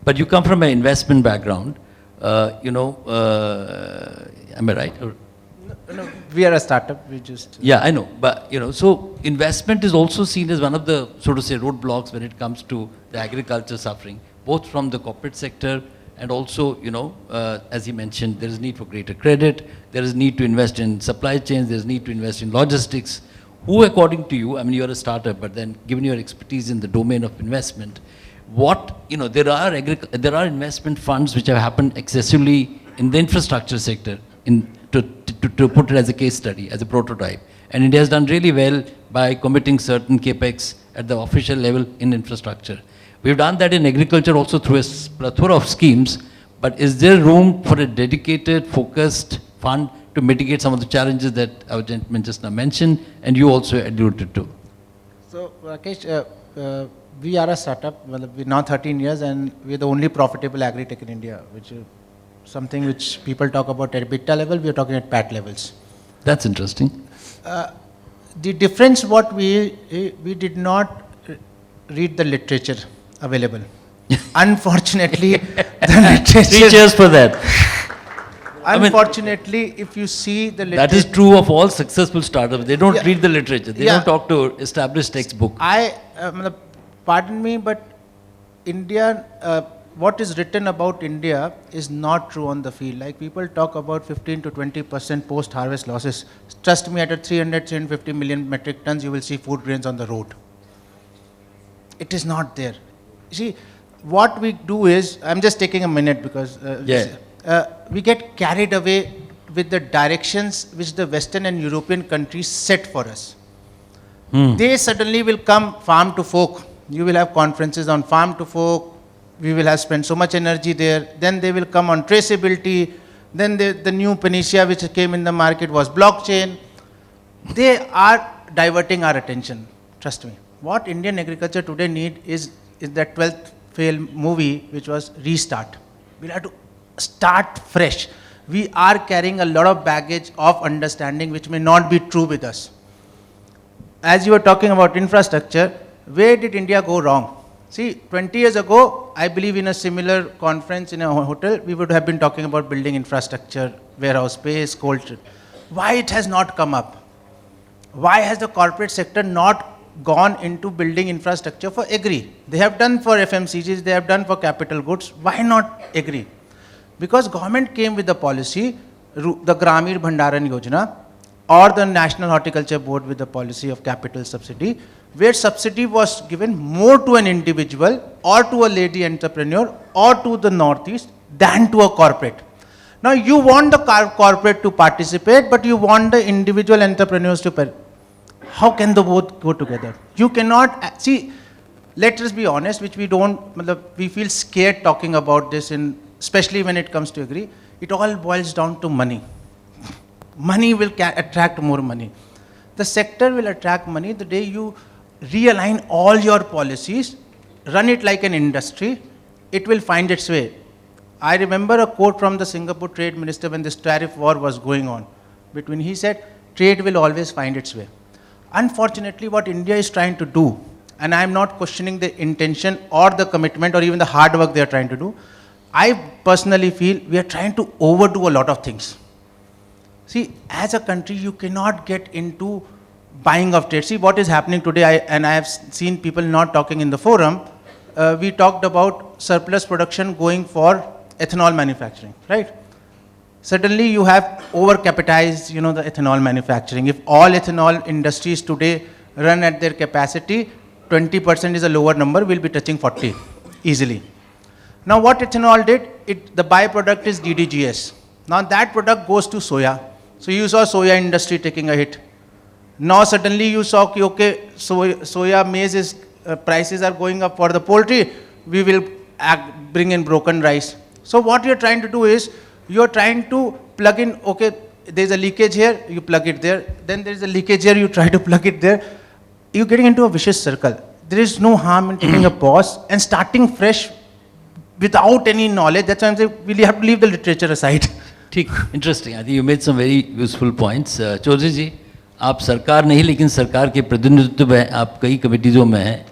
But you come from an investment background, you know, am I right? Or? No, we are a startup, we just... Yeah, I know, but you know, so investment is also seen as one of the, so to say, roadblocks when it comes to the agriculture suffering, both from the corporate sector and also, you know, as he mentioned, there is need for greater credit, there is need to invest in supply chains, there is need to invest in logistics. Who, according to you, I mean, you're a startup, but then given your expertise in the domain of investment, what, you know, there are investment funds which have happened excessively in the infrastructure sector, to put it as a case study, as a prototype. And India has done really well by committing certain capex at the official level in infrastructure. We've done that in agriculture also through a plethora of schemes, but is there room for a dedicated, focused fund to mitigate some of the challenges that our gentleman just now mentioned, and you also alluded to? So, Rakesh, we are a startup, well, we're now 13 years and we're the only profitable AgriTech in India, which is something which people talk about at EBITDA level, we are talking at PAT levels. That's interesting. The difference what we did not read the literature available. Unfortunately, the literature. 3 cheers for that. Unfortunately, if you see the literature. That is true of all successful startups. They don't Yeah. read the literature. They Yeah. don't talk to established textbook. Pardon me, but India, what is written about India is not true on the field. Like people talk about 15 to 20% post-harvest losses. Trust me, at a 350 million metric tons, you will see food grains on the road. It is not there. See, what we do is, I'm just taking a minute because we get carried away with the directions which the Western and European countries set for us. They suddenly will come farm to fork. You will have conferences on farm to fork. We will have spent so much energy there. Then they will come on traceability. Then the new panacea which came in the market was blockchain. They are diverting our attention. Trust me. What Indian agriculture today need is that 12th fail movie which was restart. We'll have to start fresh. We are carrying a lot of baggage of understanding which may not be true with us. As you were talking about infrastructure, where did India go wrong? See, 20 years ago, I believe in a similar conference in a hotel, we would have been talking about building infrastructure, warehouse space, cold chain. Why it has not come up? Why has the corporate sector not gone into building infrastructure for agri? They have done for FMCGs, they have done for capital goods. Why not agri? Because government came with the policy, the Grameen Bhandaran Yojana, or the National Horticulture Board with the policy of capital subsidy, where subsidy was given more to an individual or to a lady entrepreneur or to the Northeast than to a corporate. Now you want the corporate to participate, but you want the individual entrepreneurs to participate. How can the both go together? You cannot, see, let us be honest, which we don't, we feel scared talking about this, especially when it comes to agri. It all boils down to money. Money will attract more money. The sector will attract money the day you realign all your policies, run it like an industry, it will find its way. I remember a quote from the Singapore trade minister when this tariff war was going on. He said, trade will always find its way. Unfortunately, what India is trying to do, and I am not questioning the intention or the commitment or even the hard work they are trying to do, I personally feel we are trying to overdo a lot of things. See, as a country, you cannot get into buying of trade. See what is happening today, I have seen people not talking in the forum. We talked about surplus production going for ethanol manufacturing, right? Suddenly you have overcapitalized, the ethanol manufacturing. If all ethanol industries today run at their capacity, 20% is a lower number, we'll be touching 40 easily. Now what ethanol did, the byproduct is DDGS. Now that product goes to soya. So you saw soya industry taking a hit. Now suddenly you saw, okay, soya maize prices are going up for the poultry, we will bring in broken rice. So what you're trying to do is, you're trying to plug in, okay, there's a leakage here, you plug it there, then there's a leakage here, you try to plug it there. You're getting into a vicious circle. There is no harm in taking a pause and starting fresh without any knowledge. That's why I'm saying we have to leave the literature aside. Interesting. I think you made some very useful points. Chaudhary ji, आप सरकार नहीं लेकिन सरकार के प्रतिनिधित्व में आप कई कमेटीजों में हैं.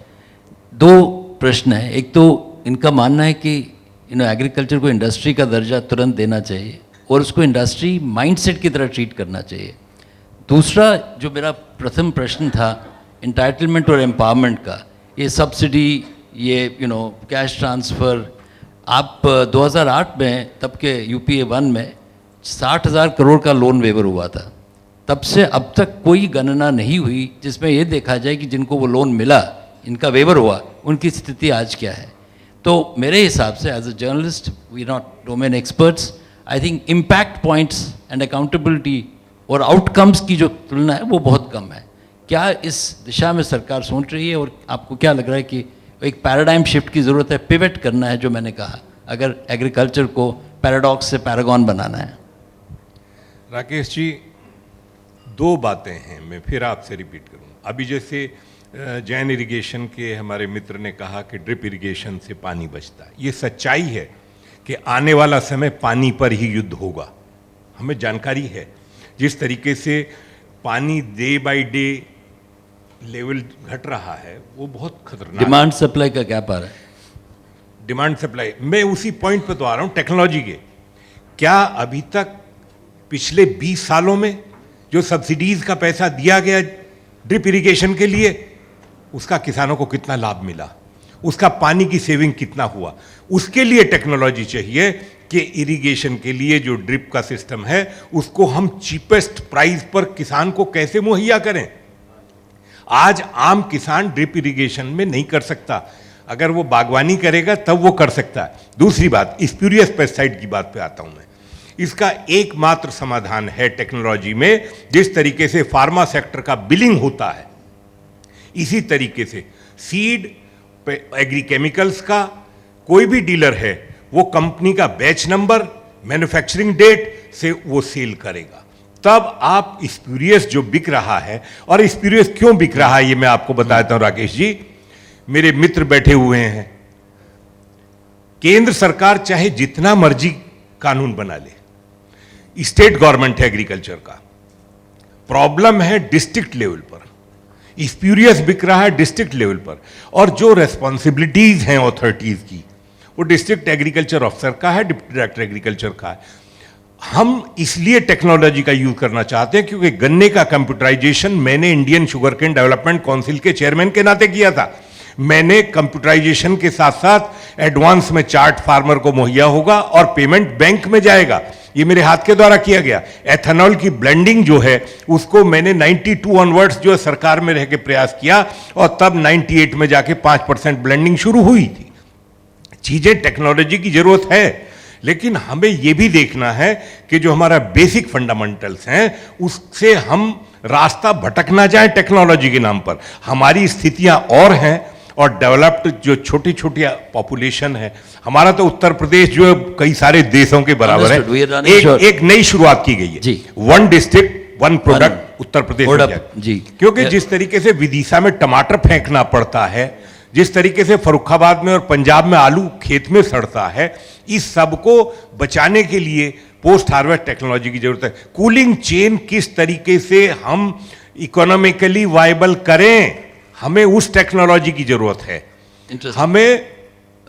2 प्रश्न हैं. एक तो इनका मानना है कि एग्रीकल्चर को इंडस्ट्री का दर्जा तुरंत देना चाहिए और उसको इंडस्ट्री माइंडसेट की तरह ट्रीट करना चाहिए. दूसरा जो मेरा प्रथम प्रश्न था एंटाइटलमेंट और एम्पावरमेंट का, ये सब्सिडी, ये कैश ट्रांसफ़र, आप 2008 में तब के यूपीए 1 में 60,000 करोड़ का लोन वेवर हुआ था. तब से अब तक कोई गणना नहीं हुई जिसमें ये देखा जाए कि जिनको वो लोन मिला, इनका वेवर हुआ, उनकी स्थिति आज क्या है. तो मेरे हिसाब से as a journalist, we not domain experts, I think impact points and accountability और आउटकम्स की जो तुलना है वो बहुत कम है. क्या इस दिशा में सरकार सोच रही है और आपको क्या लग रहा है कि एक पैराडाइम शिफ्ट की ज़रूरत है, पिवट करना है, जो मैंने कहा, अगर एग्रीकल्चर को पैराडॉक्स से पैरागॉन बनाना है? राकेश जी, 2 बातें हैं, मैं फिर आपसे रिपीट करूँ. अभी जैसे जैन इरिगेशन के हमारे मित्र ने कहा कि ड्रिप इरिगेशन से पानी बचता है. ये सच्चाई है कि आने वाला समय पानी पर ही युद्ध होगा. हमें जानकारी है जिस तरीके से पानी डे बाय डे लेवल घट रहा है वो बहुत खतरनाक. डिमांड सप्लाई का क्या पा रहा है? डिमांड सप्लाई, मैं उसी पॉइंट पे तो आ रहा हूँ टेक्नोलॉजी के। क्या अभी तक पिछले 20 सालों में जो सब्सिडीज का पैसा दिया गया ड्रिप इरिगेशन के लिए, उसका किसानों को कितना लाभ मिला, उसका पानी की सेविंग कितना हुआ? उसके लिए टेक्नोलॉजी चाहिए कि इरिगेशन के लिए जो ड्रिप का सिस्टम है उसको हम चीपेस्ट प्राइस पर किसान को कैसे मुहैया करें। आज आम किसान ड्रिप इरिगेशन में नहीं कर सकता, अगर वो बागवानी करेगा तब वो कर सकता है। दूसरी बात, स्प्यूरियस पेस्टिसाइड की बात पे आता हूं मैं। इसका एकमात्र समाधान है टेक्नोलॉजी में, जिस तरीके से फार्मा सेक्टर का बिलिंग होता है इसी तरीके से सीड एग्री केमिकल्स का कोई भी डीलर है वो कंपनी का बैच नंबर, मैन्युफैक्चरिंग डेट से वो सेल करेगा। तब आप स्प्यूरियस जो बिक रहा है, और स्प्यूरियस क्यों बिक रहा है ये मैं आपको बताता हूं राकेश जी। मेरे मित्र बैठे हुए हैं, केंद्र सरकार चाहे जितना मर्जी कानून बना ले, स्टेट गवर्नमेंट है एग्रीकल्चर का, प्रॉब्लम है डिस्ट्रिक्ट लेवल पर। स्प्यूरियस बिक रहा है डिस्ट्रिक्ट लेवल पर, और जो रेस्पॉन्सिबिलिटीज हैं अथॉरिटीज की वो डिस्ट्रिक्ट एग्रीकल्चर ऑफिसर का है, डिप्टी डायरेक्टर एग्रीकल्चर का है। हम इसलिए टेक्नोलॉजी का यूज करना चाहते हैं क्योंकि गन्ने का कंप्यूटराइजेशन मैंने Indian sugarcane development council के चेयरमैन के नाते किया था। मैंने कंप्यूटराइजेशन के साथ साथ एडवांस में चार्ट फार्मर को मुहैया होगा और पेमेंट बैंक में जाएगा, ये मेरे हाथ के द्वारा किया गया। एथेनॉल की ब्लेंडिंग जो है उसको मैंने 92 ऑनवर्ड्स जो सरकार में रह के प्रयास किया, और तब 98 में जाके 5% ब्लेंडिंग शुरू हुई थी। चीजें टेक्नोलॉजी की जरूरत है, लेकिन हमें यह भी देखना है कि जो हमारा बेसिक फंडामेंटल्स हैं उससे हम रास्ता भटक ना जाए टेक्नोलॉजी के नाम पर। हमारी स्थितियां और हैं, और डेवलप्ड जो छोटी छोटी पॉपुलेशन है, हमारा तो उत्तर प्रदेश जो है कई सारे देशों के बराबर है। एक नई शुरुआत की गई है, 1 डिस्ट्रिक्ट 1 प्रोडक्ट उत्तर प्रदेश में। क्योंकि जिस तरीके से विदिशा में टमाटर फेंकना पड़ता है, जिस तरीके से फर्रुखाबाद में और पंजाब में आलू खेत में सड़ता है, इस सब को बचाने के लिए पोस्ट हार्वेस्ट टेक्नोलॉजी की जरूरत है। कूलिंग चेन किस तरीके से हम इकोनॉमिकली वायबल करें, हमें उस टेक्नोलॉजी की जरूरत है। हमें,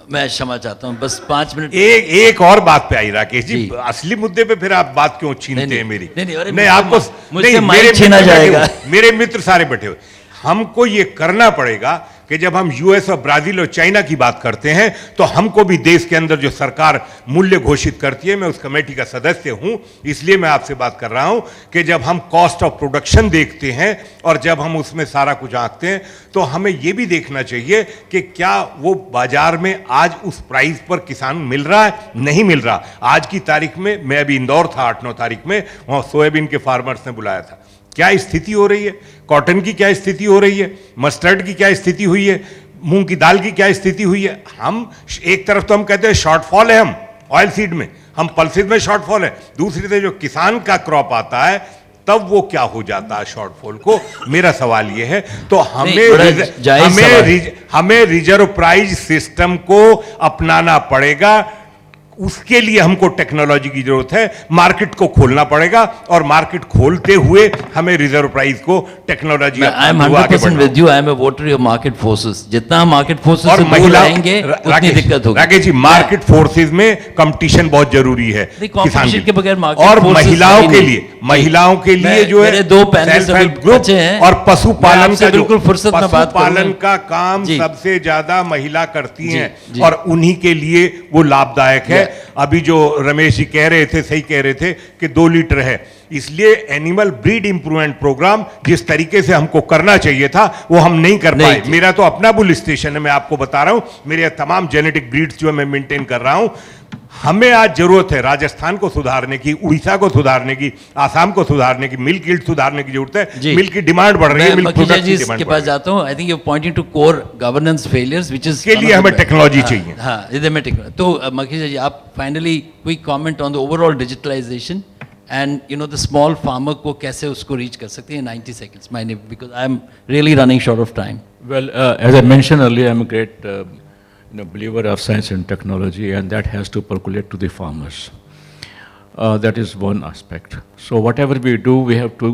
मैं क्षमा चाहता हूं, बस 5 मिनट। एक और बात पे आई राकेश जी, असली मुद्दे पे फिर आप बात क्यों छीनते हैं मेरी? नहीं, आपको मुझसे माइक छीना जाएगा। मेरे मित्र सारे बैठे हुए, हमको ये करना पड़ेगा कि जब हम यूएस और ब्राजील और चाइना की बात करते हैं तो हमको भी देश के अंदर जो सरकार मूल्य घोषित करती है, मैं उस कमेटी का सदस्य हूं, इसलिए मैं आपसे बात कर रहा हूं कि जब हम कॉस्ट ऑफ प्रोडक्शन देखते हैं और जब हम उसमें सारा कुछ आंकते हैं तो हमें यह भी देखना चाहिए कि क्या वो बाजार में आज उस प्राइस पर किसान मिल रहा है, नहीं मिल रहा। आज की तारीख में मैं अभी इंदौर था 8-9 तारीख में, वहां सोयाबीन के फार्मर्स ने बुलाया था। क्या स्थिति हो रही है, कॉटन की क्या स्थिति हो रही है, मस्टर्ड की क्या स्थिति हुई है, मूंग की दाल की क्या स्थिति हुई है। हम एक तरफ तो हम कहते हैं शॉर्टफॉल है, हम ऑयल सीड में, हम पल्सिस में शॉर्टफॉल है, दूसरी तरफ जो किसान का क्रॉप आता है तब वो क्या हो जाता है शॉर्टफॉल को। मेरा सवाल ये है, तो हमें रिजर्व प्राइस सिस्टम को अपनाना पड़ेगा। उसके लिए हमको टेक्नोलॉजी की जरूरत है, मार्केट को खोलना पड़ेगा, और मार्केट खोलते हुए हमें रिजर्व प्राइस को technology. I am 100% with you, I am a voter of market forces. जितना मार्केट फोर्सेस और महिला रहेंगे उतनी दिक्कत होगी। राकेश जी, मार्केट फोर्सेस में कंपटीशन बहुत जरूरी है किसान के बगैर मार्केट, और महिलाओं के लिए जो है दो पैनल ग्रुप हैं, और पशुपालन का बिल्कुल फुर्सत में बात पशुपालन का काम सबसे ज्यादा महिला करती हैं, और उन्हीं के लिए वो लाभदायक है। अभी जो रमेश जी कह रहे थे, सही कह रहे थे कि 2 लीटर है, इसलिए एनिमल ब्रीड इंप्रूवमेंट प्रोग्राम जिस तरीके से हमको करना चाहिए था वो हम नहीं कर पाए। मेरा तो अपना बुल स्टेशन है, मैं आपको बता रहा हूं, मेरे तमाम जेनेटिक ब्रीड्स जो मैं मेंटेन कर रहा हूं। हमें आज जरूरत है राजस्थान को सुधारने की, उड़ीसा को सुधारने की, आसाम को सुधारने की, मिल्क यील्ड सुधारने की जरूरत है। मिल्क की डिमांड बढ़ रही है, मिल्क प्रोडक्ट की डिमांड के पास जाता हूं। I think you pointing to core governance failures which is के लिए हमें टेक्नोलॉजी चाहिए। हां, इधर में टेक्नोलॉजी। तो मखीजा जी, आप finally quick comment on the overall digitalisation and you know the small farmer को कैसे उसको रीच कर सकते हैं 90 seconds my name, because I am really running short of time. Well, as I mentioned earlier, I'm a great believer of science and technology, and that has to percolate to the farmers. That is one aspect. So whatever we do, we have to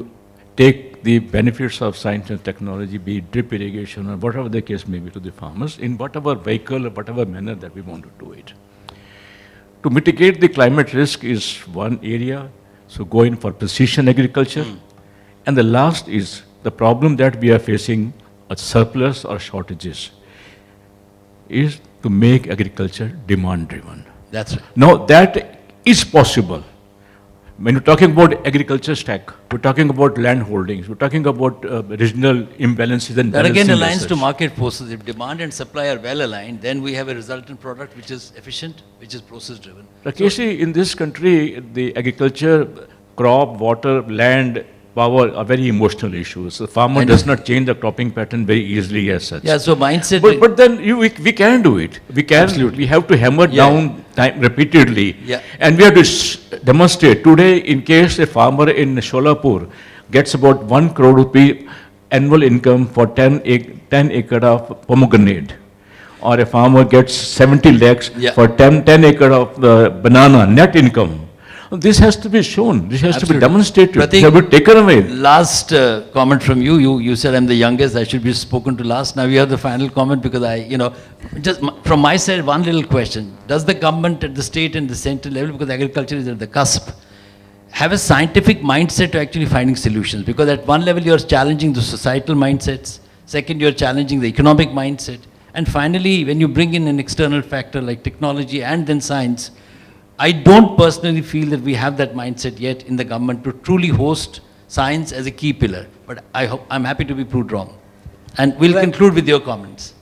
take the benefits of science and technology, be it drip irrigation or whatever the case may be, to the farmers in whatever vehicle or whatever manner that we want to do it. To mitigate the climate risk is one area, so go in for precision agriculture. And the last is the problem that we are facing, a surplus or shortages, is to make agriculture demand-driven. That's right. Now, that is possible. When you're talking about agriculture stack, we're talking about land holdings, we're talking about regional imbalances and That again balancing aligns as to such. market forces. If demand and supply are well aligned, then we have a resultant product which is efficient, which is process driven. Rakesh, in this country, the agriculture, crop, water, land, power are very emotional issues. The farmer does not change the cropping pattern very easily as such. Yeah, so mindset. But then we can do it. We can. Absolutely. We have to hammer down time repeatedly. Yeah. And we have to demonstrate. Today, in case a farmer in Sholapur gets about 1 crore rupee annual income for 10 acre of pomegranate, or a farmer gets 70 lakhs for 10 acre of banana net income, this has to be shown. This has to be demonstrated. Pratik, this has to be taken away. Last comment from you. You said I'm the youngest. I should be spoken to last. Now you have the final comment because just from my side, one little question. Does the government at the state and the central level, because agriculture is at the cusp, have a scientific mindset to actually finding solutions? Because at one level you're challenging the societal mindsets. Second, you're challenging the economic mindset. And finally, when you bring in an external factor like technology and then science, I don't personally feel that we have that mindset yet in the government to truly host science as a key pillar. But I'm happy to be proved wrong. And we'll conclude with your comments.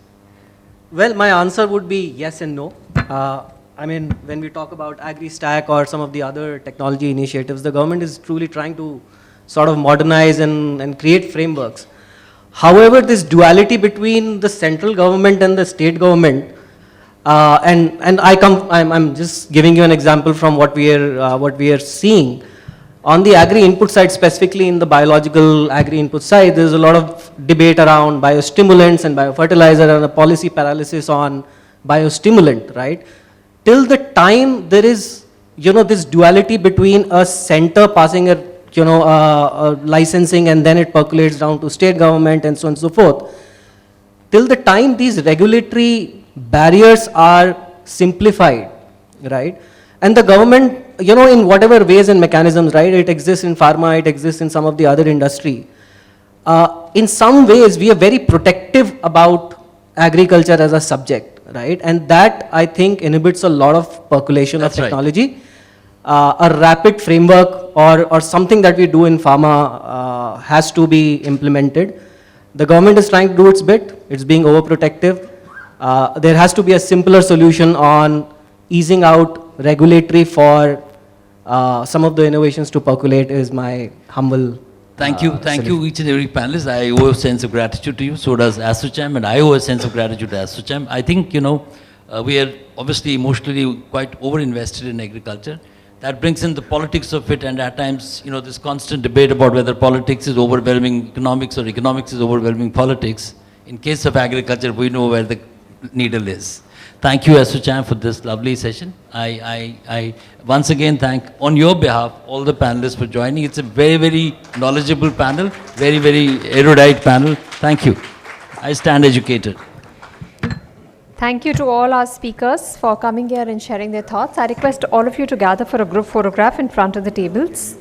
Well, my answer would be yes and no. I mean, when we talk about AgriStack or some of the other technology initiatives, the government is truly trying to sort of modernize and create frameworks. However, this duality between the central government and the state government, I'm just giving you an example from what we are seeing. On the agri input side, specifically in the biological agri input side, there's a lot of debate around biostimulants and biofertilizer and a policy paralysis on biostimulant, right? Till the time there is, this duality between a center passing a licensing and then it percolates down to state government and so on and so forth. Till the time these regulatory barriers are simplified, right? And the government, in whatever ways and mechanisms, right? It exists in pharma, it exists in some of the other industry. In some ways, we are very protective about agriculture as a subject, right? And that, I think, inhibits a lot of percolation of technology. A rapid framework or something that we do in pharma has to be implemented. The government is trying to do its bit. It's being overprotective. There has to be a simpler solution on easing out regulatory for some of the innovations to percolate is my humble Thank you each and every panelist. I owe a sense of gratitude to you, so does ASSOCHAM, and I owe a sense of gratitude to ASSOCHAM. I think, we are obviously emotionally quite over-invested in agriculture. That brings in the politics of it, and at times, this constant debate about whether politics is overwhelming economics or economics is overwhelming politics. In case of agriculture, we know where the needle is. Thank you, ASSOCHAM, for this lovely session. I once again thank, on your behalf, all the panelists for joining. It's a very, very knowledgeable panel, very, very erudite panel. Thank you. I stand educated. Thank you to all our speakers for coming here and sharing their thoughts. I request all of you to gather for a group photograph in front of the tables.